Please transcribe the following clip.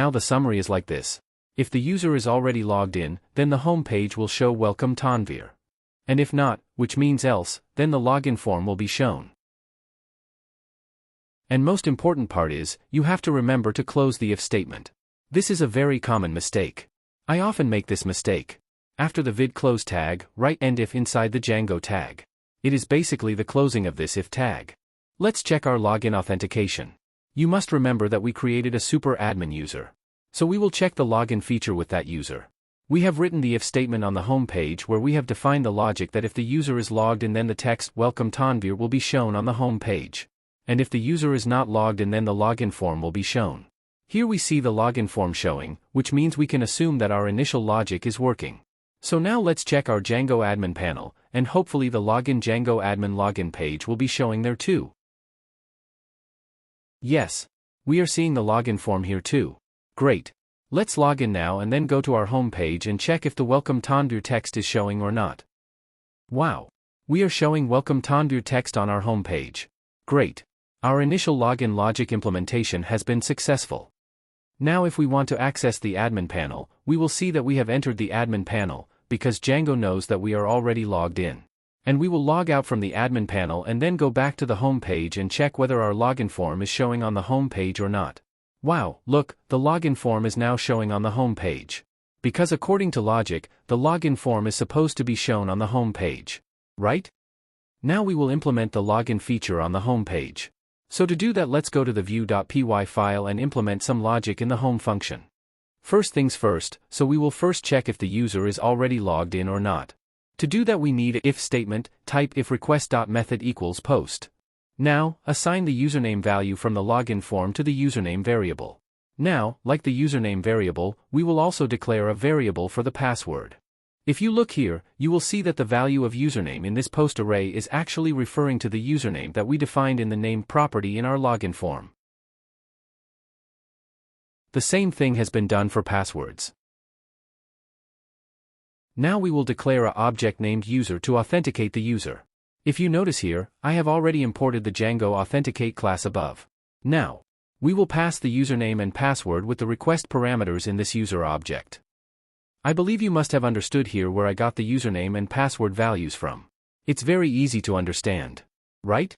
Now the summary is like this. If the user is already logged in, then the home page will show Welcome Tanvir. And if not, which means else, then the login form will be shown. And most important part is, you have to remember to close the if statement. This is a very common mistake. I often make this mistake. After the vid close tag, write end if inside the Django tag. It is basically the closing of this if tag. Let's check our login authentication. You must remember that we created a super admin user. So we will check the login feature with that user. We have written the if statement on the home page where we have defined the logic that if the user is logged in then the text Welcome Tanvir will be shown on the home page. And if the user is not logged in then the login form will be shown. Here we see the login form showing, which means we can assume that our initial logic is working. So now let's check our Django admin panel, and hopefully the login Django admin login page will be showing there too. Yes. We are seeing the login form here too. Great. Let's log in now and then go to our home page and check if the Welcome Tanvir text is showing or not. Wow. We are showing Welcome Tanvir text on our home page. Great. Our initial login logic implementation has been successful. Now if we want to access the admin panel, we will see that we have entered the admin panel, because Django knows that we are already logged in. And we will log out from the admin panel and then go back to the home page and check whether our login form is showing on the home page or not. Wow, look, the login form is now showing on the home page. Because according to logic, the login form is supposed to be shown on the home page. Right? Now we will implement the login feature on the home page. So to do that, let's go to the view.py file and implement some logic in the home function. First things first, so we will first check if the user is already logged in or not. To do that we need an if statement, type if request.method equals post. Now, assign the username value from the login form to the username variable. Now, like the username variable, we will also declare a variable for the password. If you look here, you will see that the value of username in this post array is actually referring to the username that we defined in the name property in our login form. The same thing has been done for passwords. Now we will declare an object named user to authenticate the user. If you notice here, I have already imported the Django authenticate class above. Now, we will pass the username and password with the request parameters in this user object. I believe you must have understood here where I got the username and password values from. It's very easy to understand. Right?